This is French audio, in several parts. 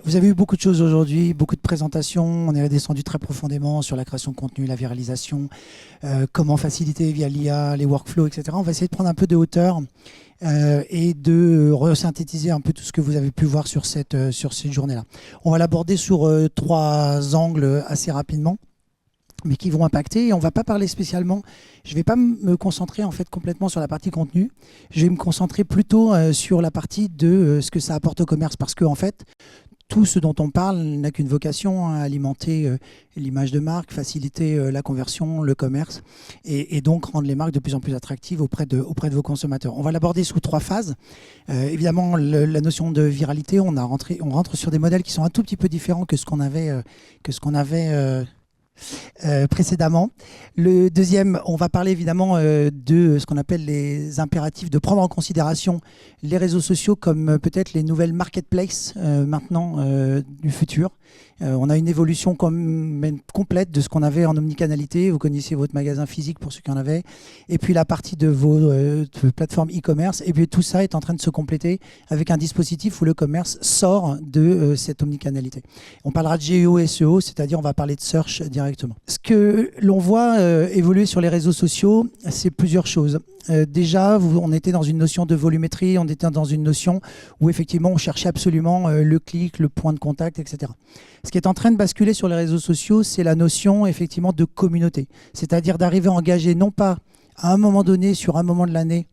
Vous avez eu beaucoup de choses aujourd'hui, beaucoup de présentations. On est descendu très profondément sur la création de contenu, la viralisation, comment faciliter via l'IA, les workflows, etc. On va essayer de prendre un peu de hauteur et de resynthétiser un peu tout ce que vous avez pu voir sur cette journée-là. On va l'aborder sur 3 angles assez rapidement, mais qui vont impacter. Et on ne va pas parler spécialement, je ne vais pas me concentrer en fait complètement sur la partie contenu, je vais me concentrer plutôt sur la partie de ce que ça apporte au commerce, parce que en fait, tout ce dont on parle n'a qu'une vocation, à alimenter l'image de marque, faciliter la conversion, le commerce, et donc rendre les marques de plus en plus attractives auprès de vos consommateurs. On va l'aborder sous 3 phases. Évidemment, la notion de viralité, on rentre sur des modèles qui sont un tout petit peu différents que ce qu'on avait, précédemment. Le deuxième, on va parler évidemment de ce qu'on appelle les impératifs, de prendre en considération les réseaux sociaux comme peut-être les nouvelles marketplaces maintenant du futur. On a une évolution complète de ce qu'on avait en omnicanalité. Vous connaissiez votre magasin physique pour ceux qui en avaient. Et puis la partie de vos plateformes e-commerce. Et puis tout ça est en train de se compléter avec un dispositif où le commerce sort de cette omnicanalité. On parlera de GEO et SEO, c'est-à-dire on va parler de search directement. Ce que l'on voit évoluer sur les réseaux sociaux, c'est plusieurs choses. Déjà, on était dans une notion de volumétrie, on était dans une notion où effectivement on cherchait absolument le clic, le point de contact, etc. Ce qui est en train de basculer sur les réseaux sociaux, c'est la notion effectivement de communauté. C'est-à-dire d'arriver à engager non pas à un moment donné, sur un moment de l'année,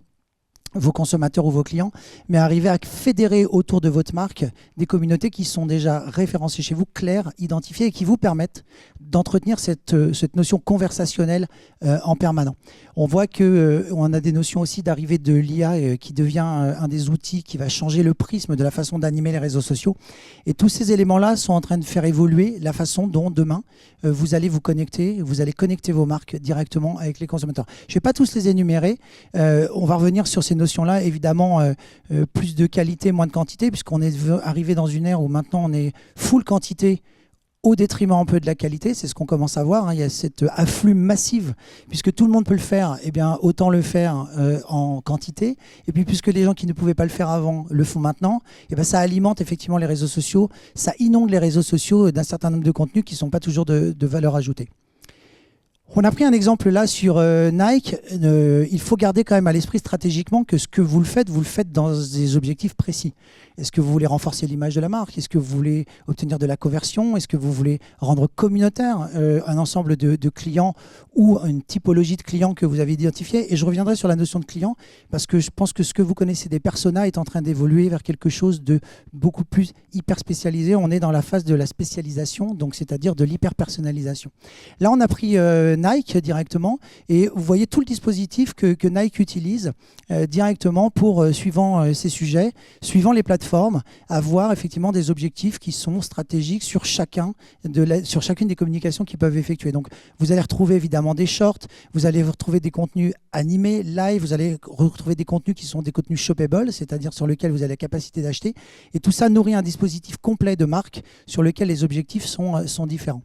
vos consommateurs ou vos clients, mais arriver à fédérer autour de votre marque des communautés qui sont déjà référencées chez vous, claires, identifiées et qui vous permettent d'entretenir cette notion conversationnelle en permanent. On voit qu'on a des notions aussi d'arrivée de l'IA qui devient un des outils qui va changer le prisme de la façon d'animer les réseaux sociaux. Et tous ces éléments-là sont en train de faire évoluer la façon dont demain vous allez vous connecter, vous allez connecter vos marques directement avec les consommateurs. Je ne vais pas tous les énumérer, on va revenir sur ces notions-là, évidemment plus de qualité, moins de quantité, puisqu'on est arrivé dans une ère où maintenant on est full quantité au détriment un peu de la qualité, c'est ce qu'on commence à voir, hein. Il y a cet afflux massif, puisque tout le monde peut le faire, eh bien, autant le faire en quantité, et puis puisque les gens qui ne pouvaient pas le faire avant le font maintenant, eh bien, ça alimente effectivement les réseaux sociaux, ça inonde les réseaux sociaux d'un certain nombre de contenus qui ne sont pas toujours de valeur ajoutée. On a pris un exemple là sur Nike. Il faut garder quand même à l'esprit stratégiquement que ce que vous le faites dans des objectifs précis. Est-ce que vous voulez renforcer l'image de la marque? Est-ce que vous voulez obtenir de la conversion? Est-ce que vous voulez rendre communautaire un ensemble de clients ou une typologie de clients que vous avez identifié? Et je reviendrai sur la notion de client parce que je pense que ce que vous connaissez des personas est en train d'évoluer vers quelque chose de beaucoup plus hyper spécialisé. On est dans la phase de la spécialisation, donc c'est-à-dire de l'hyper-personnalisation. Là, on a pris Nike directement et vous voyez tout le dispositif que Nike utilise directement pour, suivant ces sujets, suivant les plateformes, avoir effectivement des objectifs qui sont stratégiques sur chacune des communications qu'ils peuvent effectuer. Donc vous allez retrouver évidemment des shorts, vous allez retrouver des contenus animés, live, vous allez retrouver des contenus qui sont des contenus shoppable, c'est-à-dire sur lesquels vous avez la capacité d'acheter. Et tout ça nourrit un dispositif complet de marque sur lequel les objectifs sont différents.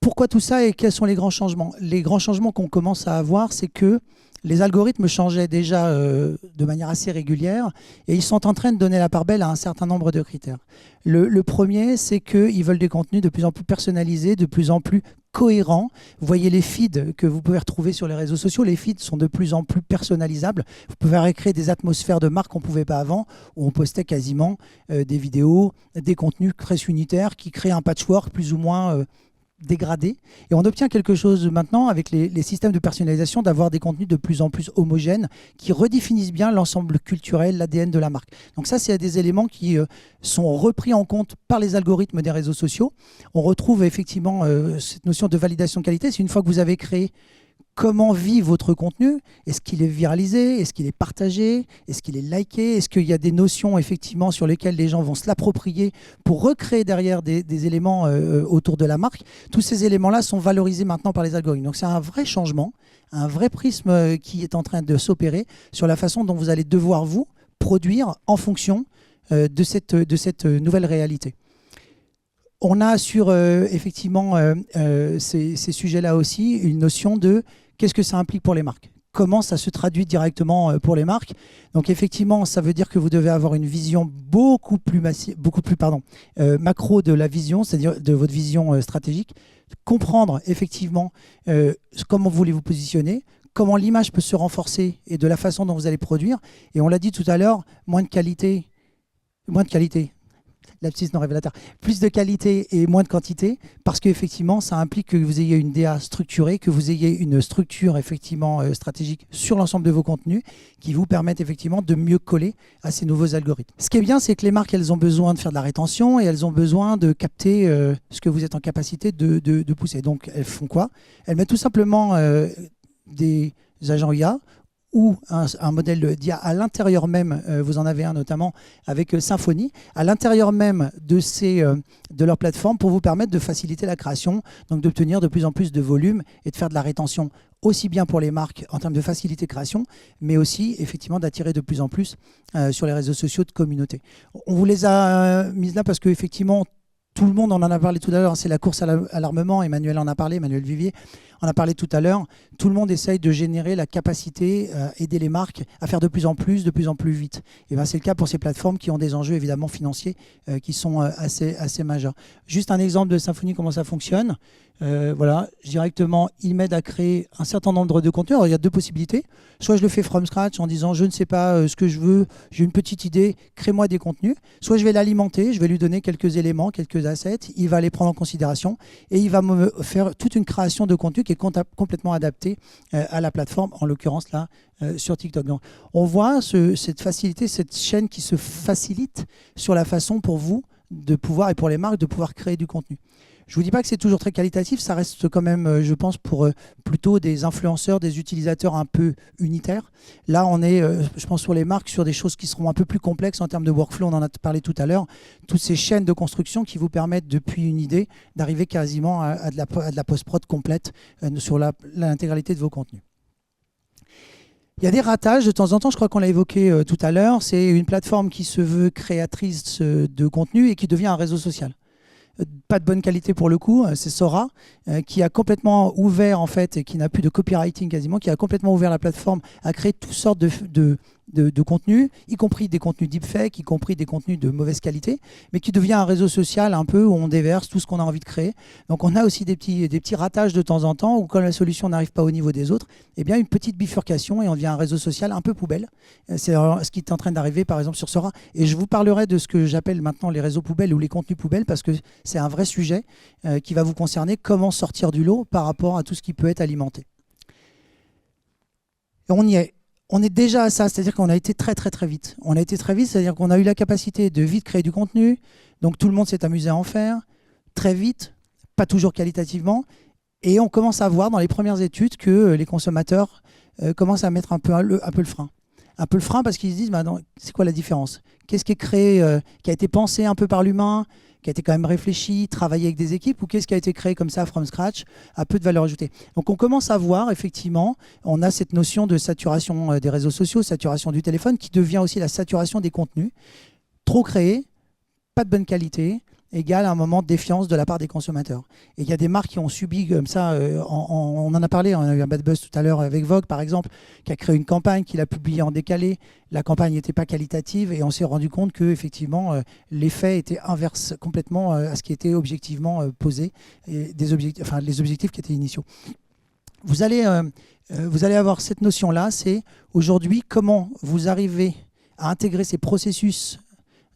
Pourquoi tout ça et quels sont les grands changements? Les grands changements qu'on commence à avoir, c'est que les algorithmes changeaient déjà de manière assez régulière et ils sont en train de donner la part belle à un certain nombre de critères. Le premier, c'est qu'ils veulent des contenus de plus en plus personnalisés, de plus en plus cohérents. Vous voyez les feeds que vous pouvez retrouver sur les réseaux sociaux. Les feeds sont de plus en plus personnalisables. Vous pouvez recréer des atmosphères de marque qu'on ne pouvait pas avant, où on postait quasiment des vidéos, des contenus très unitaires qui créent un patchwork plus ou moins dégradé. Et on obtient quelque chose maintenant avec les systèmes de personnalisation d'avoir des contenus de plus en plus homogènes qui redéfinissent bien l'ensemble culturel, l'ADN de la marque. Donc ça, c'est des éléments qui sont repris en compte par les algorithmes des réseaux sociaux. On retrouve effectivement cette notion de validation de qualité. C'est une fois que vous avez créé comment vit votre contenu. Est-ce qu'il est viralisé? Est-ce qu'il est partagé? Est-ce qu'il est liké? Est-ce qu'il y a des notions effectivement sur lesquelles les gens vont se l'approprier pour recréer derrière des éléments autour de la marque? Tous ces éléments-là sont valorisés maintenant par les algorithmes. Donc c'est un vrai changement, un vrai prisme qui est en train de s'opérer sur la façon dont vous allez devoir vous produire en fonction de cette nouvelle réalité. On a sur effectivement ces sujets-là aussi une notion de qu'est-ce que ça implique pour les marques. comment ça se traduit directement pour les marques. Donc effectivement, ça veut dire que vous devez avoir une vision beaucoup plus macro de la vision, c'est-à-dire de votre vision stratégique, comprendre effectivement comment vous voulez vous positionner, comment l'image peut se renforcer et de la façon dont vous allez produire. Et on l'a dit tout à l'heure, moins de qualité, lapsus non révélateur, plus de qualité et moins de quantité, parce qu'effectivement, ça implique que vous ayez une DA structurée, que vous ayez une structure effectivement stratégique sur l'ensemble de vos contenus qui vous permettent effectivement de mieux coller à ces nouveaux algorithmes. Ce qui est bien, c'est que les marques, elles ont besoin de faire de la rétention et elles ont besoin de capter ce que vous êtes en capacité de pousser. Donc, elles font quoi? Elles mettent tout simplement des agents IA ou un modèle d'IA à l'intérieur même, vous en avez un notamment avec Symfony, à l'intérieur même de leur plateforme pour vous permettre de faciliter la création, donc d'obtenir de plus en plus de volume et de faire de la rétention aussi bien pour les marques en termes de facilité de création, mais aussi effectivement d'attirer de plus en plus sur les réseaux sociaux de communauté. On vous les a mises là parce qu'effectivement, tout le monde, on en a parlé tout à l'heure, c'est la course à l'armement, Emmanuel en a parlé, Emmanuel Vivier en a parlé tout à l'heure. Tout le monde essaye de générer la capacité, aider les marques à faire de plus en plus vite. Et ben, c'est le cas pour ces plateformes qui ont des enjeux évidemment financiers qui sont assez majeurs. Juste un exemple de Symfony, comment ça fonctionne. Voilà, directement, il m'aide à créer un certain nombre de contenus. Alors, il y a deux possibilités. Soit je le fais from scratch en disant je ne sais pas ce que je veux, j'ai une petite idée, crée-moi des contenus. Soit je vais l'alimenter, je vais lui donner quelques éléments, quelques assets, il va les prendre en considération et il va me faire toute une création de contenu qui est complètement adaptée à la plateforme, en l'occurrence là sur TikTok. Donc, on voit cette facilité, cette chaîne qui se facilite sur la façon pour vous de pouvoir, et pour les marques, de pouvoir créer du contenu. Je ne vous dis pas que c'est toujours très qualitatif, ça reste quand même, je pense, pour plutôt des influenceurs, des utilisateurs un peu unitaires. Là, on est, je pense, sur les marques, sur des choses qui seront un peu plus complexes en termes de workflow, on en a parlé tout à l'heure. Toutes ces chaînes de construction qui vous permettent, depuis une idée, d'arriver quasiment à de la post-prod complète sur l'intégralité de vos contenus. Il y a des ratages de temps en temps, je crois qu'on l'a évoqué tout à l'heure, c'est une plateforme qui se veut créatrice de contenu et qui devient un réseau social. Pas de bonne qualité pour le coup, c'est Sora qui a complètement ouvert en fait, et qui n'a plus de copywriting quasiment, qui a complètement ouvert la plateforme à créer toutes sortes de contenus, y compris des contenus deepfake, y compris des contenus de mauvaise qualité, mais qui devient un réseau social un peu où on déverse tout ce qu'on a envie de créer. Donc on a aussi des petits ratages de temps en temps où quand la solution n'arrive pas au niveau des autres, eh bien une petite bifurcation et on devient un réseau social un peu poubelle. C'est ce qui est en train d'arriver par exemple sur Sora. Et je vous parlerai de ce que j'appelle maintenant les réseaux poubelles ou les contenus poubelles parce que c'est un vrai sujet qui va vous concerner, comment sortir du lot par rapport à tout ce qui peut être alimenté. Et on y est. On est déjà à ça, c'est-à-dire qu'on a été très vite. On a été très vite, c'est-à-dire qu'on a eu la capacité de vite créer du contenu, donc tout le monde s'est amusé à en faire, très vite, pas toujours qualitativement, et on commence à voir dans les premières études que les consommateurs commencent à mettre un peu le frein. Un peu le frein parce qu'ils se disent, bah c'est quoi la différence? Qu'est-ce qui est créé, qui a été pensé un peu par l'humain, qui a été quand même réfléchi, travaillé avec des équipes, ou qu'est-ce qui a été créé comme ça, from scratch, à peu de valeur ajoutée. Donc on commence à voir, effectivement, on a cette notion de saturation des réseaux sociaux, saturation du téléphone, qui devient aussi la saturation des contenus. Trop créé, pas de bonne qualité, égale à un moment de défiance de la part des consommateurs. Et il y a des marques qui ont subi comme ça, on en a parlé, on a eu un bad buzz tout à l'heure avec Vogue par exemple, qui a créé une campagne, qui l'a publiée en décalé. La campagne n'était pas qualitative et on s'est rendu compte que effectivement l'effet était inverse complètement à ce qui était objectivement posé, et les objectifs qui étaient initiaux. Vous allez avoir cette notion-là, c'est aujourd'hui comment vous arrivez à intégrer ces processus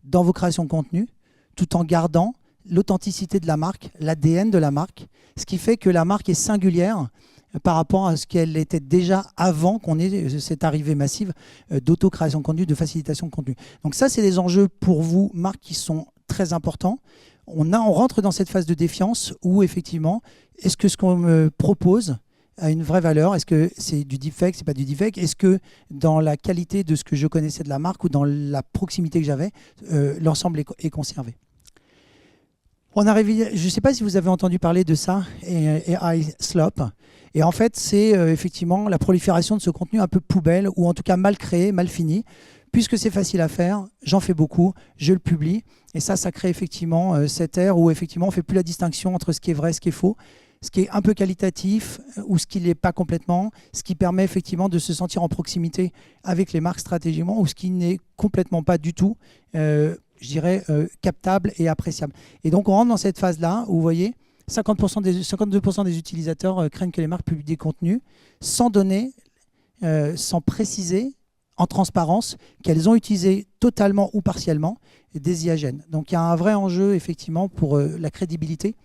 dans vos créations de contenu, tout en gardant l'authenticité de la marque, l'ADN de la marque, ce qui fait que la marque est singulière par rapport à ce qu'elle était déjà avant qu'on ait cette arrivée massive d'auto-création de contenu, de facilitation de contenu. Donc ça, c'est des enjeux pour vous, marques, qui sont très importants. On rentre dans cette phase de défiance où, effectivement, est-ce que ce qu'on me propose a une vraie valeur? Est-ce que c'est du deepfake, c'est pas du deepfake? Est-ce que dans la qualité de ce que je connaissais de la marque ou dans la proximité que j'avais, l'ensemble est conservé? Je ne sais pas si vous avez entendu parler de ça, AI slop. Et en fait, c'est effectivement la prolifération de ce contenu un peu poubelle, ou en tout cas mal créé, mal fini. Puisque c'est facile à faire, j'en fais beaucoup, je le publie. Et ça crée effectivement cette ère où effectivement on ne fait plus la distinction entre ce qui est vrai et ce qui est faux. ce qui est un peu qualitatif ou ce qui ne l'est pas complètement, ce qui permet effectivement de se sentir en proximité avec les marques stratégiquement ou ce qui n'est complètement pas du tout, je dirais, captable et appréciable. Et donc on rentre dans cette phase-là où vous voyez, 52% des utilisateurs craignent que les marques publient des contenus sans donner, sans préciser en transparence qu'elles ont utilisé totalement ou partiellement des IAGN. Donc il y a un vrai enjeu effectivement pour la crédibilité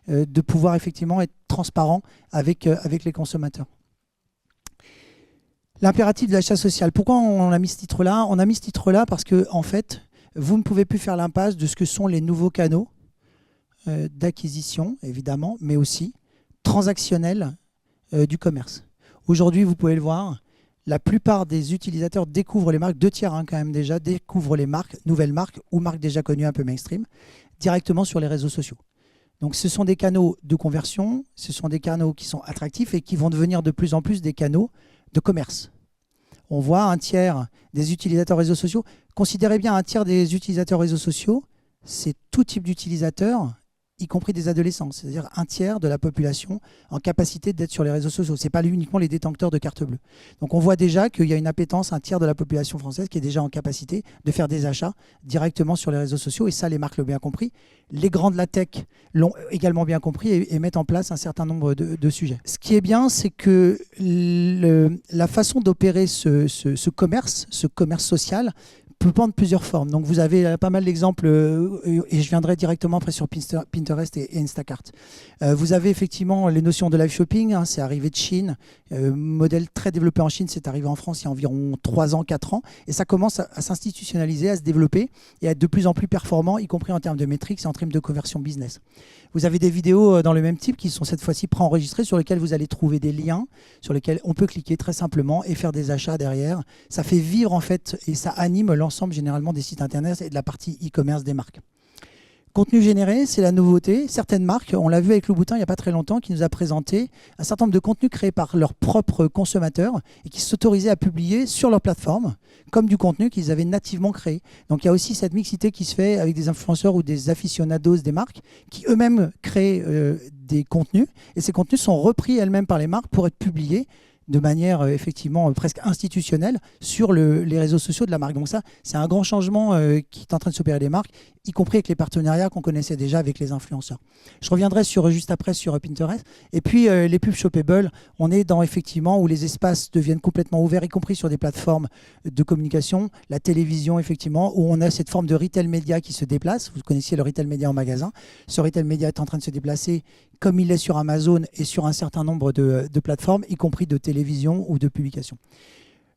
de pouvoir effectivement être transparent avec les consommateurs. L'impératif de l'achat social. Pourquoi on a mis ce titre-là? On a mis ce titre-là parce que en fait, vous ne pouvez plus faire l'impasse de ce que sont les nouveaux canaux d'acquisition, évidemment, mais aussi transactionnels du commerce. Aujourd'hui, vous pouvez le voir, la plupart des utilisateurs découvrent les marques, 2/3 quand même déjà, découvrent les marques, nouvelles marques ou marques déjà connues un peu mainstream, directement sur les réseaux sociaux. Donc ce sont des canaux de conversion, ce sont des canaux qui sont attractifs et qui vont devenir de plus en plus des canaux de commerce. On voit un tiers des utilisateurs réseaux sociaux. Considérez bien un tiers des utilisateurs réseaux sociaux, c'est tout type d'utilisateurs, y compris des adolescents, c'est-à-dire un tiers de la population en capacité d'être sur les réseaux sociaux. Ce n'est pas uniquement les détenteurs de carte bleue. Donc on voit déjà qu'il y a une appétence, un tiers de la population française qui est déjà en capacité de faire des achats directement sur les réseaux sociaux. Et ça, les marques l'ont bien compris. Les grands de la tech l'ont également bien compris et mettent en place un certain nombre de sujets. Ce qui est bien, c'est que la façon d'opérer ce commerce social, peut prendre plusieurs formes. Donc vous avez pas mal d'exemples et je viendrai directement après sur Pinterest et Instacart. Vous avez effectivement les notions de live shopping, hein, c'est arrivé de Chine, modèle très développé en Chine, c'est arrivé en France il y a environ 3 ans, 4 ans, et ça commence à s'institutionnaliser, à se développer et à être de plus en plus performant, y compris en termes de métriques et en termes de conversion business. Vous avez des vidéos dans le même type qui sont cette fois-ci préenregistrées sur lesquelles vous allez trouver des liens sur lesquels on peut cliquer très simplement et faire des achats derrière. Ça fait vivre en fait et ça anime l'ensemble généralement des sites internet et de la partie e-commerce des marques. Contenu généré, c'est la nouveauté. Certaines marques, on l'a vu avec Louboutin il n'y a pas très longtemps, qui nous a présenté un certain nombre de contenus créés par leurs propres consommateurs et qui s'autorisaient à publier sur leur plateforme comme du contenu qu'ils avaient nativement créé. Donc il y a aussi cette mixité qui se fait avec des influenceurs ou des aficionados des marques qui eux-mêmes créent des contenus et ces contenus sont repris elles-mêmes par les marques pour être publiés de manière effectivement presque institutionnelle sur les réseaux sociaux de la marque. Donc ça, c'est un grand changement qui est en train de s'opérer des marques, y compris avec les partenariats qu'on connaissait déjà avec les influenceurs. Je reviendrai juste après sur Pinterest. Et puis les pubs shoppable, on est dans effectivement où les espaces deviennent complètement ouverts, y compris sur des plateformes de communication, la télévision effectivement, où on a cette forme de retail média qui se déplace. Vous connaissiez le retail média en magasin. Ce retail média est en train de se déplacer comme il est sur Amazon et sur un certain nombre de plateformes, y compris de télévision ou de publication.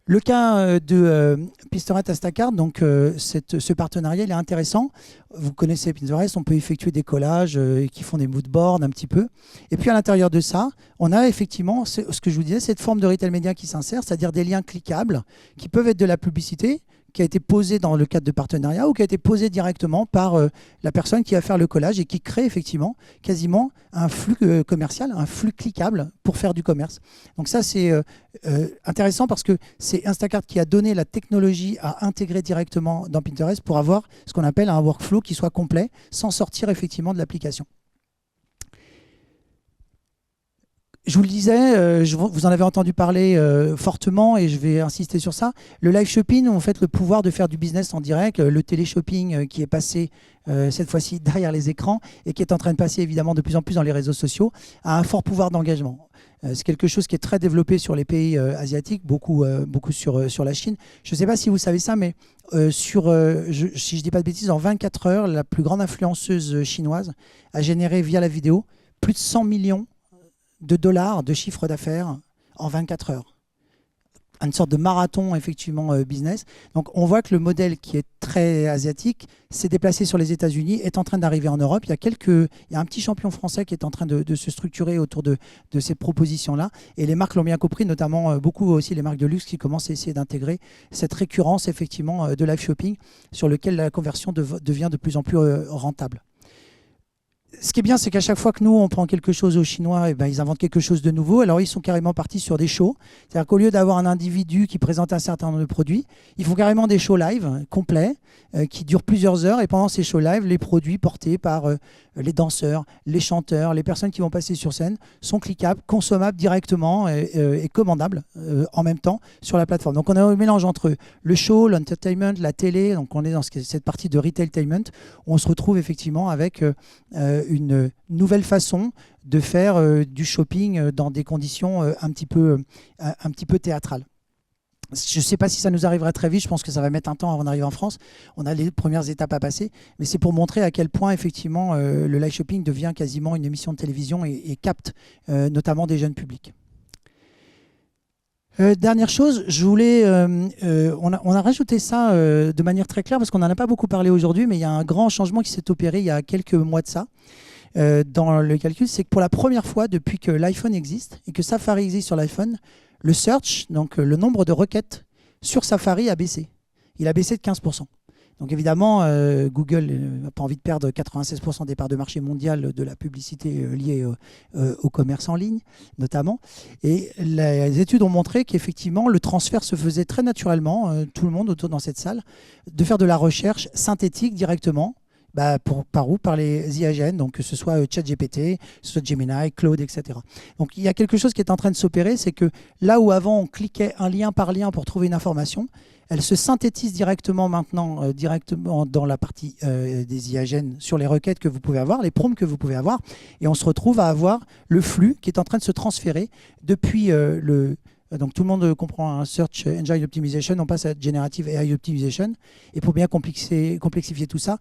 Le cas de Pinterest Instacart, donc ce partenariat, il est intéressant. Vous connaissez Pinterest, on peut effectuer des collages qui font des moodboards un petit peu. Et puis à l'intérieur de ça, on a effectivement, ce que je vous disais, cette forme de retail média qui s'insère, c'est-à-dire des liens cliquables qui peuvent être de la publicité, qui a été posée dans le cadre de partenariat ou qui a été posée directement par la personne qui va faire le collage et qui crée effectivement quasiment un flux commercial, un flux cliquable pour faire du commerce. Donc ça, c'est intéressant parce que c'est Instacart qui a donné la technologie à intégrer directement dans Pinterest pour avoir ce qu'on appelle un workflow qui soit complet sans sortir effectivement de l'application. Je vous le disais, vous en avez entendu parler fortement et je vais insister sur ça. Le live shopping, en fait, le pouvoir de faire du business en direct, le télé-shopping qui est passé cette fois-ci derrière les écrans et qui est en train de passer évidemment de plus en plus dans les réseaux sociaux, a un fort pouvoir d'engagement. C'est quelque chose qui est très développé sur les pays asiatiques, beaucoup sur la Chine. Je ne sais pas si vous savez ça, mais si je ne dis pas de bêtises, en 24 heures, la plus grande influenceuse chinoise a généré via la vidéo plus de 100 millions de dollars de chiffre d'affaires en 24 heures. Une sorte de marathon effectivement business. Donc on voit que le modèle qui est très asiatique s'est déplacé sur les États-Unis, est en train d'arriver en Europe. Il y a un petit champion français qui est en train de se structurer autour de ces propositions-là. Et les marques l'ont bien compris, notamment beaucoup aussi les marques de luxe qui commencent à essayer d'intégrer cette récurrence effectivement de live shopping sur lequel la conversion devient de plus en plus rentable. Ce qui est bien, c'est qu'à chaque fois que nous, on prend quelque chose aux Chinois, ils inventent quelque chose de nouveau. Alors, ils sont carrément partis sur des shows. C'est-à-dire qu'au lieu d'avoir un individu qui présente un certain nombre de produits, ils font carrément des shows live complets qui durent plusieurs heures. Et pendant ces shows live, les produits portés par les danseurs, les chanteurs, les personnes qui vont passer sur scène sont cliquables, consommables directement et commandables en même temps sur la plateforme. Donc on a un mélange entre le show, l'entertainment, la télé, donc on est dans cette partie de retailtainment où on se retrouve effectivement avec une nouvelle façon de faire du shopping dans des conditions un petit peu théâtrales. Je ne sais pas si ça nous arrivera très vite, je pense que ça va mettre un temps avant d'arriver en France. On a les premières étapes à passer, mais c'est pour montrer à quel point effectivement le live shopping devient quasiment une émission de télévision et capte notamment des jeunes publics. Dernière chose, je voulais, on a rajouté ça de manière très claire parce qu'on n'en a pas beaucoup parlé aujourd'hui, mais il y a un grand changement qui s'est opéré il y a quelques mois de ça. Dans le calcul, c'est que pour la première fois depuis que l'iPhone existe et que Safari existe sur l'iPhone, le search, donc le nombre de requêtes sur Safari a baissé. Il a baissé de 15%. Donc évidemment, Google n'a pas envie de perdre 96% des parts de marché mondial de la publicité liée au commerce en ligne, notamment. Et les études ont montré qu'effectivement, le transfert se faisait très naturellement, tout le monde autour dans cette salle, de faire de la recherche synthétique directement. Par où? Par les IAGN, donc que ce soit ChatGPT, que ce soit Gemini, Claude, etc. Donc il y a quelque chose qui est en train de s'opérer, c'est que là où avant on cliquait un lien par lien pour trouver une information, elle se synthétise directement maintenant directement dans la partie des IAGN sur les requêtes que vous pouvez avoir, les prompts que vous pouvez avoir, et on se retrouve à avoir le flux qui est en train de se transférer depuis donc tout le monde comprend un Search Engine Optimization, on passe à Generative AI Optimization. Et pour bien complexifier tout ça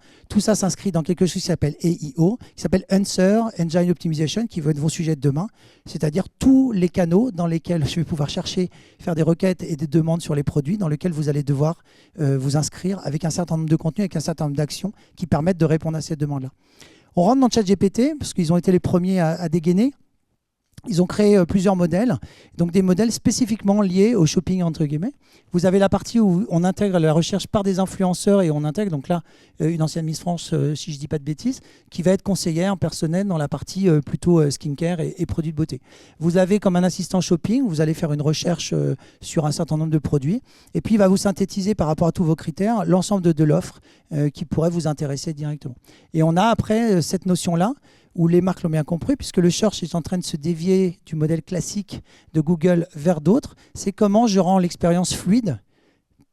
s'inscrit dans quelque chose qui s'appelle AIO, qui s'appelle Answer Engine Optimization, qui va être vos sujets de demain, c'est-à-dire tous les canaux dans lesquels je vais pouvoir chercher, faire des requêtes et des demandes sur les produits, dans lesquels vous allez devoir vous inscrire avec un certain nombre de contenus, avec un certain nombre d'actions qui permettent de répondre à ces demandes-là. On rentre dans ChatGPT, parce qu'ils ont été les premiers à dégainer. Ils ont créé plusieurs modèles, donc des modèles spécifiquement liés au shopping entre guillemets. Vous avez la partie où on intègre la recherche par des influenceurs et on intègre donc là une ancienne Miss France, si je ne dis pas de bêtises, qui va être conseillère personnelle dans la partie plutôt skincare et produits de beauté. Vous avez comme un assistant shopping, vous allez faire une recherche sur un certain nombre de produits et puis il va vous synthétiser par rapport à tous vos critères l'ensemble de l'offre qui pourrait vous intéresser directement. Et on a après cette notion-là où les marques l'ont bien compris, puisque le search est en train de se dévier du modèle classique de Google vers d'autres, c'est comment je rends l'expérience fluide,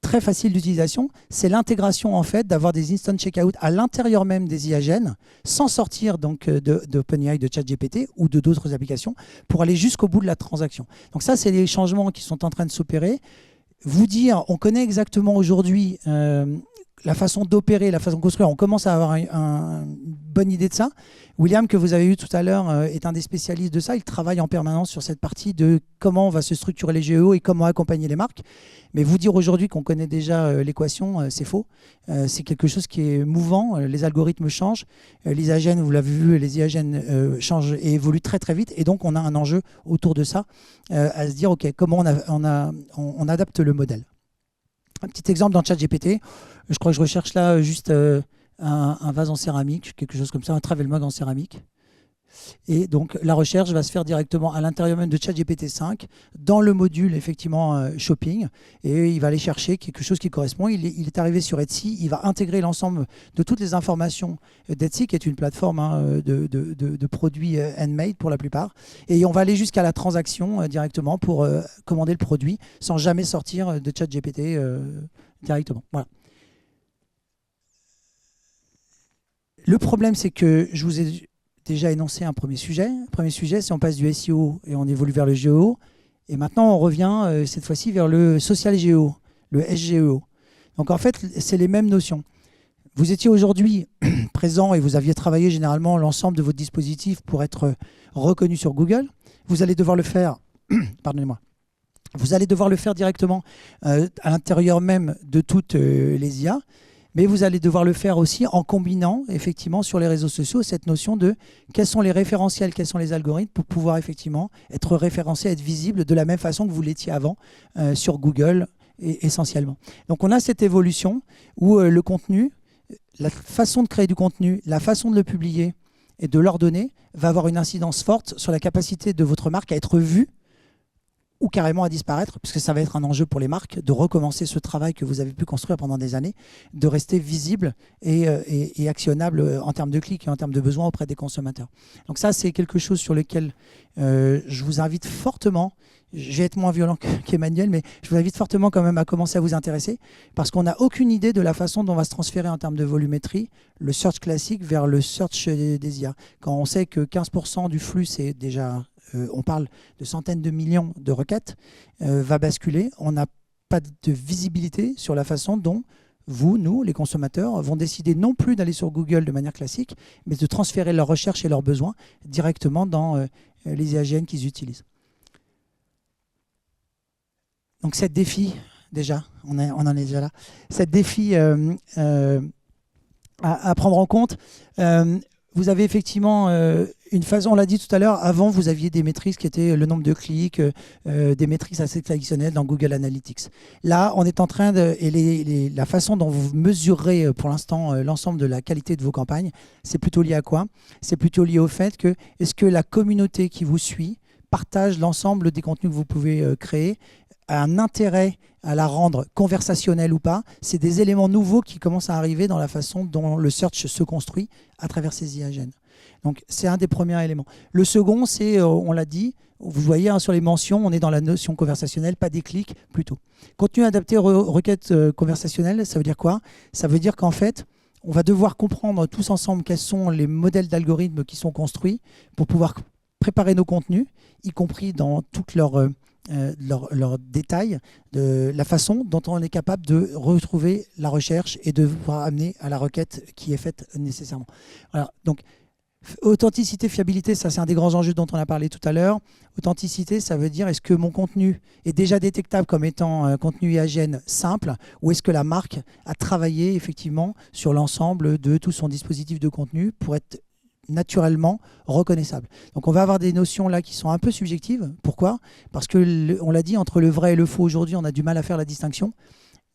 très facile d'utilisation. C'est l'intégration en fait d'avoir des instant checkout à l'intérieur même des IAGN, sans sortir donc d'OpenAI, de ChatGPT ou de d'autres applications, pour aller jusqu'au bout de la transaction. Donc ça, c'est les changements qui sont en train de s'opérer. Vous dire, on connaît exactement aujourd'hui la façon d'opérer, la façon de construire, on commence à avoir une bonne idée de ça. William, que vous avez eu tout à l'heure, est un des spécialistes de ça. Il travaille en permanence sur cette partie de comment on va se structurer les GEO et comment accompagner les marques. Mais vous dire aujourd'hui qu'on connaît déjà l'équation, c'est faux. C'est quelque chose qui est mouvant. Les algorithmes changent. Les IAGN, vous l'avez vu, les IAGN changent et évoluent très très vite. Et donc, on a un enjeu autour de ça à se dire, OK, comment on adapte le modèle. Un petit exemple dans ChatGPT. Je crois que je recherche là juste un vase en céramique, quelque chose comme ça, un travel mug en céramique. Et donc la recherche va se faire directement à l'intérieur même de ChatGPT 5, dans le module effectivement shopping, et il va aller chercher quelque chose qui correspond. Il est arrivé sur Etsy, il va intégrer l'ensemble de toutes les informations d'Etsy, qui est une plateforme de produits handmade pour la plupart, et on va aller jusqu'à la transaction directement pour commander le produit sans jamais sortir de ChatGPT directement. Voilà. Le problème, c'est que je vous ai déjà énoncé un premier sujet. Le premier sujet, c'est on passe du SEO et on évolue vers le GEO. Et maintenant, on revient cette fois-ci vers le social GEO, le SGEO. Donc en fait, c'est les mêmes notions. Vous étiez aujourd'hui présent et vous aviez travaillé généralement l'ensemble de votre dispositif pour être reconnu sur Google. Vous allez devoir le faire, pardonnez-moi, vous allez devoir le faire directement à l'intérieur même de toutes les IA. Mais vous allez devoir le faire aussi en combinant effectivement sur les réseaux sociaux cette notion de quels sont les référentiels, quels sont les algorithmes pour pouvoir effectivement être référencé, être visible de la même façon que vous l'étiez avant sur Google essentiellement. Donc on a cette évolution où le contenu, la façon de créer du contenu, la façon de le publier et de l'ordonner va avoir une incidence forte sur la capacité de votre marque à être vue ou carrément à disparaître, puisque ça va être un enjeu pour les marques de recommencer ce travail que vous avez pu construire pendant des années, de rester visible et actionnable en termes de clics et en termes de besoins auprès des consommateurs. Donc ça, c'est quelque chose sur lequel je vous invite fortement. Je vais être moins violent qu'Emmanuel, mais je vous invite fortement quand même à commencer à vous intéresser, parce qu'on n'a aucune idée de la façon dont va se transférer en termes de volumétrie le search classique vers le search des IA. Quand on sait que 15% du flux, c'est déjà, on parle de centaines de millions de requêtes, va basculer, on n'a pas de visibilité sur la façon dont vous, nous, les consommateurs, vont décider non plus d'aller sur Google de manière classique, mais de transférer leurs recherches et leurs besoins directement dans les IAGN qu'ils utilisent. Donc, cette défi, déjà, on en est déjà là, cette défi à prendre en compte, vous avez effectivement une façon, on l'a dit tout à l'heure, avant vous aviez des métriques qui étaient le nombre de clics, des métriques assez traditionnelles dans Google Analytics. Là, on est en train de, et la façon dont vous mesurez pour l'instant l'ensemble de la qualité de vos campagnes, c'est plutôt lié à quoi? C'est plutôt lié au fait que, est-ce que la communauté qui vous suit partage l'ensemble des contenus que vous pouvez créer, a un intérêt à la rendre conversationnelle ou pas? C'est des éléments nouveaux qui commencent à arriver dans la façon dont le search se construit à travers ces IAGN. Donc, c'est un des premiers éléments. Le second, c'est, on l'a dit, vous voyez sur les mentions, on est dans la notion conversationnelle, pas des clics, plutôt. Contenu adapté requête conversationnelle, ça veut dire quoi? Ça veut dire qu'en fait, on va devoir comprendre tous ensemble quels sont les modèles d'algorithmes qui sont construits pour pouvoir préparer nos contenus, y compris dans toutes leurs détails, de la façon dont on est capable de retrouver la recherche et de pouvoir amener à la requête qui est faite nécessairement. Voilà, donc authenticité, fiabilité, ça c'est un des grands enjeux dont on a parlé tout à l'heure. Authenticité, ça veut dire est-ce que mon contenu est déjà détectable comme étant contenu IAGN simple, ou est-ce que la marque a travaillé effectivement sur l'ensemble de tout son dispositif de contenu pour être naturellement reconnaissable. Donc on va avoir des notions là qui sont un peu subjectives. Pourquoi? Parce que on l'a dit, entre le vrai et le faux aujourd'hui, on a du mal à faire la distinction.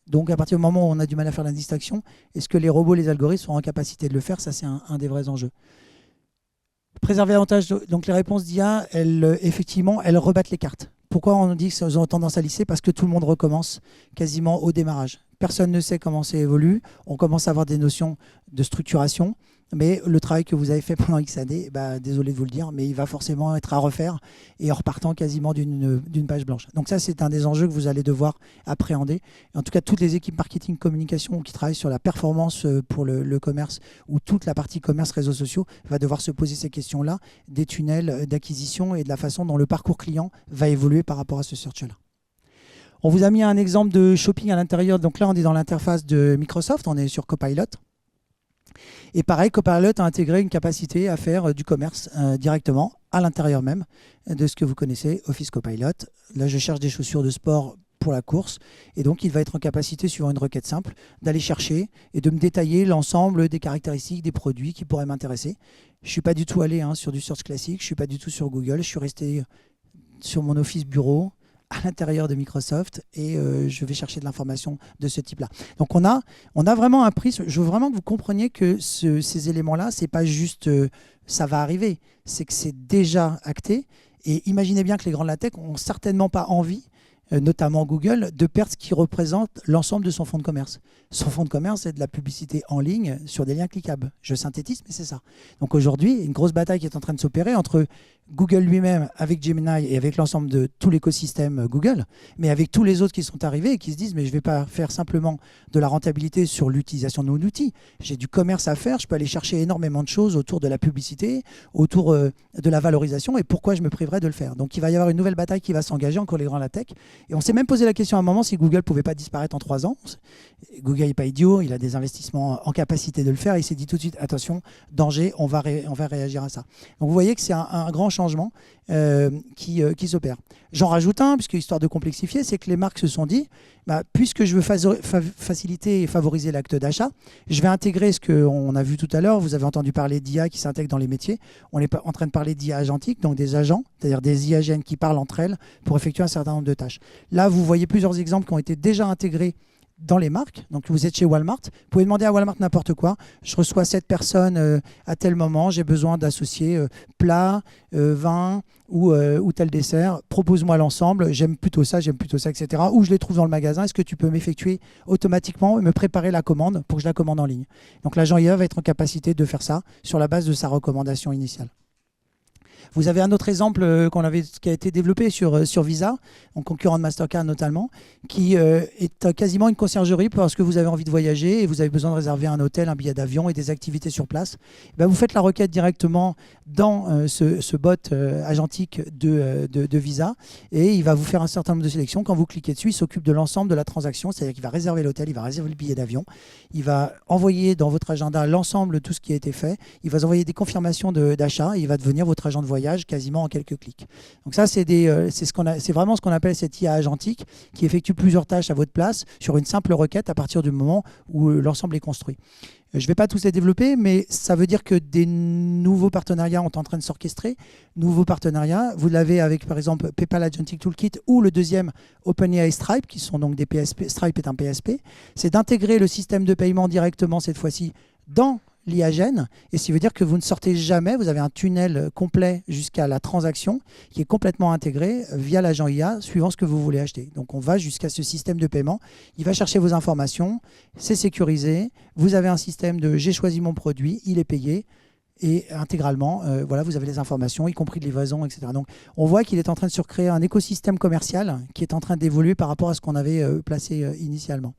Donc à partir du moment où on a du mal à faire la distinction, est-ce que les robots, les algorithmes sont en capacité de le faire? Ça, c'est un des vrais enjeux. Préserver davantage, donc les réponses d'IA, effectivement, elles rebattent les cartes. Pourquoi on dit qu'elles ont tendance à lisser? Parce que tout le monde recommence quasiment au démarrage. Personne ne sait comment ça évolue. On commence à avoir des notions de structuration. Mais le travail que vous avez fait pendant X années, désolé de vous le dire, mais il va forcément être à refaire et en repartant quasiment d'une page blanche. Donc ça, c'est un des enjeux que vous allez devoir appréhender. Et en tout cas, toutes les équipes marketing communication qui travaillent sur la performance pour le commerce ou toute la partie commerce réseaux sociaux va devoir se poser ces questions-là, des tunnels d'acquisition et de la façon dont le parcours client va évoluer par rapport à ce search-là. On vous a mis un exemple de shopping à l'intérieur. Donc là, on est dans l'interface de Microsoft, on est sur Copilot. Et pareil, Copilot a intégré une capacité à faire du commerce directement à l'intérieur même de ce que vous connaissez, Office Copilot. Là, je cherche des chaussures de sport pour la course. Et donc, il va être en capacité, sur une requête simple, d'aller chercher et de me détailler l'ensemble des caractéristiques des produits qui pourraient m'intéresser. Je ne suis pas du tout allé sur du search classique, je ne suis pas du tout sur Google, je suis resté sur mon Office Bureau, à l'intérieur de Microsoft, et je vais chercher de l'information de ce type-là. Donc on a vraiment un prisme. Je veux vraiment que vous compreniez que ces éléments-là, c'est pas juste ça va arriver, c'est que c'est déjà acté. Et imaginez bien que les grands de la tech n'ont certainement pas envie, notamment Google, de perdre ce qui représente l'ensemble de son fonds de commerce. Son fonds de commerce, c'est de la publicité en ligne sur des liens cliquables. Je synthétise, mais c'est ça. Donc aujourd'hui, une grosse bataille qui est en train de s'opérer entre Google lui-même, avec Gemini et avec l'ensemble de tout l'écosystème Google, mais avec tous les autres qui sont arrivés et qui se disent mais je ne vais pas faire simplement de la rentabilité sur l'utilisation de nos outils. J'ai du commerce à faire, je peux aller chercher énormément de choses autour de la publicité, autour de la valorisation, et pourquoi je me priverais de le faire? Donc il va y avoir une nouvelle bataille qui va s'engager entre les grands de la tech. Et on s'est même posé la question à un moment si Google ne pouvait pas disparaître en 3 ans. Google n'est pas idiot, il a des investissements en capacité de le faire. Il s'est dit tout de suite, attention, danger, on va réagir à ça. Donc vous voyez que c'est un grand changement qui s'opère. J'en rajoute un, puisque histoire de complexifier, c'est que les marques se sont dit, puisque je veux faciliter et favoriser l'acte d'achat, je vais intégrer ce qu'on a vu tout à l'heure. Vous avez entendu parler d'IA qui s'intègre dans les métiers. On est en train de parler d'IA agentique, donc des agents, c'est-à-dire des IAGN qui parlent entre elles pour effectuer un certain nombre de tâches. Là, vous voyez plusieurs exemples qui ont été déjà intégrés dans les marques. Donc vous êtes chez Walmart, vous pouvez demander à Walmart n'importe quoi. Je reçois 7 personnes à tel moment, j'ai besoin d'associer plat, vin ou tel dessert. Propose-moi l'ensemble, j'aime plutôt ça, etc. Ou je les trouve dans le magasin. Est-ce que tu peux m'effectuer automatiquement et me préparer la commande pour que je la commande en ligne? Donc l'agent IA va être en capacité de faire ça sur la base de sa recommandation initiale. Vous avez un autre exemple qui a été développé sur Visa, en concurrent de Mastercard notamment, qui est quasiment une conciergerie parce que vous avez envie de voyager et vous avez besoin de réserver un hôtel, un billet d'avion et des activités sur place. Et bien, vous faites la requête directement dans ce bot agentique de Visa et il va vous faire un certain nombre de sélections. Quand vous cliquez dessus, il s'occupe de l'ensemble de la transaction, c'est-à-dire qu'il va réserver l'hôtel, il va réserver le billet d'avion, il va envoyer dans votre agenda l'ensemble de tout ce qui a été fait, il va vous envoyer des confirmations d'achat et il va devenir votre agent de voyage quasiment en quelques clics. Donc ça, c'est vraiment ce qu'on appelle cette IA agentique qui effectue plusieurs tâches à votre place sur une simple requête à partir du moment où l'ensemble est construit. Je ne vais pas tous les développer, mais ça veut dire que des nouveaux partenariats sont en train de s'orchestrer. Nouveaux partenariats, vous l'avez avec par exemple PayPal Agentic Toolkit ou le deuxième OpenAI Stripe, qui sont donc des PSP. Stripe est un PSP. C'est d'intégrer le système de paiement directement cette fois-ci dans l'IAGEN, et ce qui veut dire que vous ne sortez jamais, vous avez un tunnel complet jusqu'à la transaction qui est complètement intégré via l'agent IA suivant ce que vous voulez acheter. Donc on va jusqu'à ce système de paiement, il va chercher vos informations, c'est sécurisé, vous avez un système de j'ai choisi mon produit, il est payé, et intégralement, voilà, vous avez les informations, y compris de livraison, etc. Donc on voit qu'il est en train de surcréer un écosystème commercial qui est en train d'évoluer par rapport à ce qu'on avait placé initialement.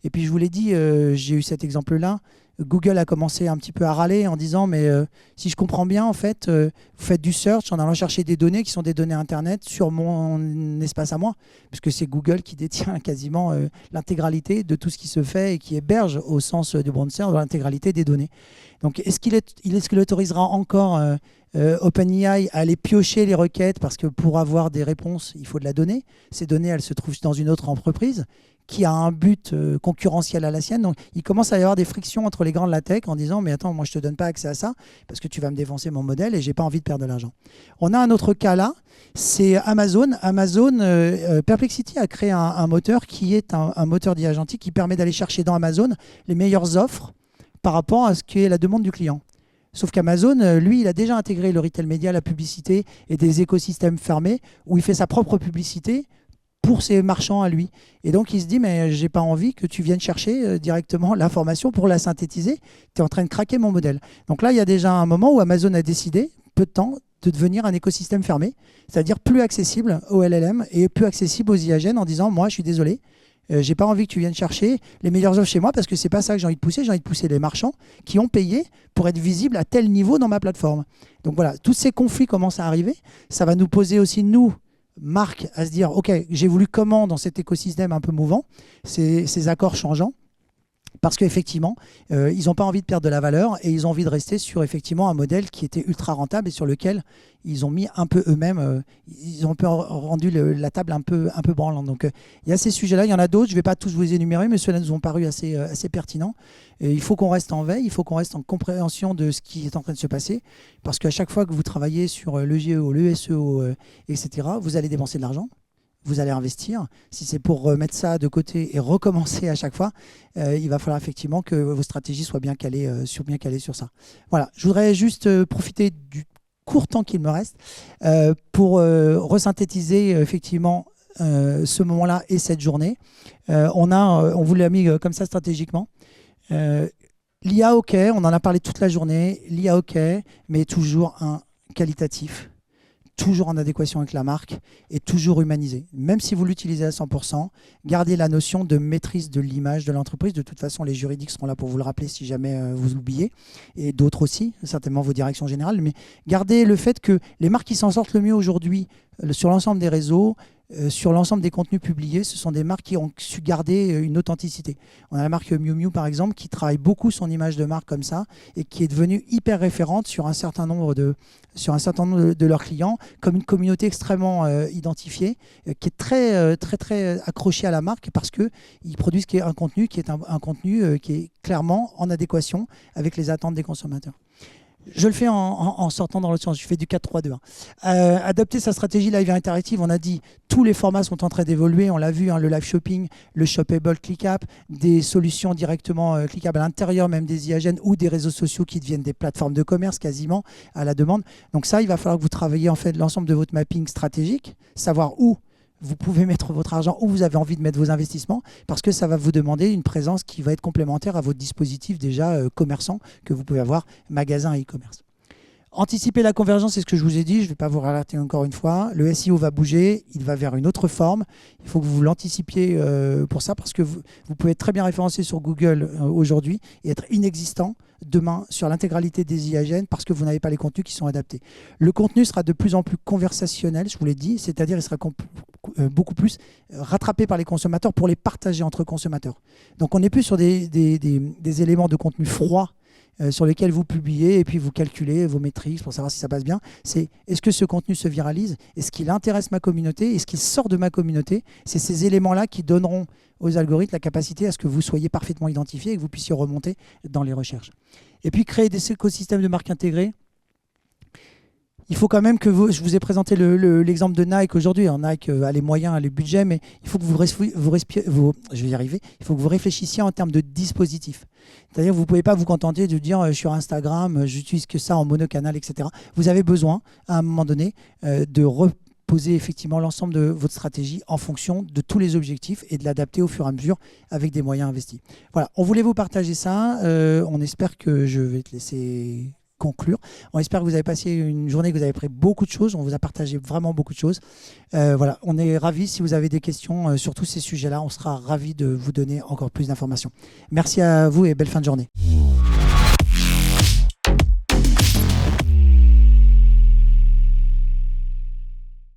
Et puis je vous l'ai dit, j'ai eu cet exemple-là. Google a commencé un petit peu à râler en disant mais si je comprends bien, en fait, vous faites du search en allant chercher des données qui sont des données Internet sur mon espace à moi, puisque c'est Google qui détient quasiment l'intégralité de tout ce qui se fait et qui héberge au sens du browser dans l'intégralité des données. Donc est-ce qu'il autorisera encore OpenAI à aller piocher les requêtes, parce que pour avoir des réponses, il faut de la donnée. Ces données, elles se trouvent dans une autre entreprise qui a un but concurrentiel à la sienne. Donc, il commence à y avoir des frictions entre les grands de la tech en disant « Mais attends, moi, je ne te donne pas accès à ça parce que tu vas me défoncer mon modèle et je n'ai pas envie de perdre de l'argent. » On a un autre cas là, c'est Amazon. Perplexity a créé un moteur qui est un moteur d'IA agentique qui permet d'aller chercher dans Amazon les meilleures offres par rapport à ce qui est la demande du client. Sauf qu'Amazon, lui, il a déjà intégré le retail média, la publicité et des écosystèmes fermés où il fait sa propre publicité pour ses marchands à lui. Et donc, il se dit, mais j'ai pas envie que tu viennes chercher directement l'information pour la synthétiser. Tu es en train de craquer mon modèle. Donc là, il y a déjà un moment où Amazon a décidé, peu de temps, de devenir un écosystème fermé, c'est-à-dire plus accessible aux LLM et plus accessible aux IAGN en disant, moi, je suis désolé, j'ai pas envie que tu viennes chercher les meilleures offres chez moi parce que c'est pas ça que j'ai envie de pousser. J'ai envie de pousser les marchands qui ont payé pour être visibles à tel niveau dans ma plateforme. Donc voilà, tous ces conflits commencent à arriver. Ça va nous poser aussi, nous, marque, à se dire ok, j'ai voulu comment dans cet écosystème un peu mouvant, ces accords changeants, parce qu'effectivement, ils n'ont pas envie de perdre de la valeur et ils ont envie de rester sur effectivement un modèle qui était ultra rentable et sur lequel ils ont mis un peu eux-mêmes, ils ont un peu rendu la table un peu branlante. Donc il y a ces sujets-là, il y en a d'autres, je ne vais pas tous vous les énumérer, mais ceux-là nous ont paru assez pertinents. Et il faut qu'on reste en veille, il faut qu'on reste en compréhension de ce qui est en train de se passer, parce qu'à chaque fois que vous travaillez sur le GEO, le SEO, etc., vous allez dépenser de l'argent. Vous allez investir. Si c'est pour remettre ça de côté et recommencer à chaque fois, il va falloir effectivement que vos stratégies soient bien calées sur ça. Voilà, je voudrais juste profiter du court temps qu'il me reste pour resynthétiser effectivement ce moment-là et cette journée. On vous l'a mis comme ça stratégiquement. L'IA, ok, on en a parlé toute la journée. L'IA, ok, mais toujours un qualitatif, toujours en adéquation avec la marque et toujours humanisé. Même si vous l'utilisez à 100%, gardez la notion de maîtrise de l'image de l'entreprise. De toute façon, les juridiques seront là pour vous le rappeler si jamais vous oubliez, et d'autres aussi, certainement vos directions générales. Mais gardez le fait que les marques qui s'en sortent le mieux aujourd'hui sur l'ensemble des réseaux, sur l'ensemble des contenus publiés, ce sont des marques qui ont su garder une authenticité. On a la marque Miu Miu par exemple qui travaille beaucoup son image de marque comme ça et qui est devenue hyper référente sur un certain nombre de leurs clients comme une communauté extrêmement identifiée qui est très accrochée à la marque parce qu'ils produisent un contenu qui est un contenu qui est clairement en adéquation avec les attentes des consommateurs. Je le fais en sortant dans l'autre sens. Je fais du 4-3-2. Adapter sa stratégie live interactive, on a dit, tous les formats sont en train d'évoluer. On l'a vu, hein, le live shopping, le shoppable ClickUp, des solutions directement cliquables à l'intérieur même des IAGN ou des réseaux sociaux qui deviennent des plateformes de commerce quasiment à la demande. Donc ça, il va falloir que vous travailliez en fait l'ensemble de votre mapping stratégique, savoir où vous pouvez mettre votre argent, où vous avez envie de mettre vos investissements, parce que ça va vous demander une présence qui va être complémentaire à votre dispositif déjà commerçant que vous pouvez avoir, magasin et e-commerce. Anticiper la convergence, c'est ce que je vous ai dit, je ne vais pas vous ralentir encore une fois. Le SEO va bouger, il va vers une autre forme. Il faut que vous l'anticipiez pour ça, parce que vous pouvez être très bien référencé sur Google aujourd'hui et être inexistant demain sur l'intégralité des IAGN parce que vous n'avez pas les contenus qui sont adaptés. Le contenu sera de plus en plus conversationnel, je vous l'ai dit, c'est-à-dire il sera beaucoup plus rattrapé par les consommateurs pour les partager entre consommateurs. Donc on n'est plus sur des éléments de contenu froid sur lesquels vous publiez et puis vous calculez vos métriques pour savoir si ça passe bien. C'est est-ce que ce contenu se viralise? Est-ce qu'il intéresse ma communauté? Est-ce qu'il sort de ma communauté? C'est ces éléments-là qui donneront aux algorithmes la capacité à ce que vous soyez parfaitement identifié et que vous puissiez remonter dans les recherches. Et puis créer des écosystèmes de marques intégrés. Il faut quand même que je vous ai présenté l'exemple de Nike aujourd'hui. Nike a les moyens, a les budgets, mais il faut que je vais y arriver. Il faut que vous réfléchissiez en termes de dispositifs. C'est-à-dire que vous ne pouvez pas vous contenter de dire sur Instagram, j'utilise que ça en monocanal, etc. Vous avez besoin, à un moment donné, de reposer effectivement l'ensemble de votre stratégie en fonction de tous les objectifs et de l'adapter au fur et à mesure avec des moyens investis. Voilà, on voulait vous partager ça. On espère que je vais te laisser conclure. On espère que vous avez passé une journée, que vous avez appris beaucoup de choses. On vous a partagé vraiment beaucoup de choses. Voilà, on est ravis. Si vous avez des questions sur tous ces sujets-là, on sera ravis de vous donner encore plus d'informations. Merci à vous et belle fin de journée.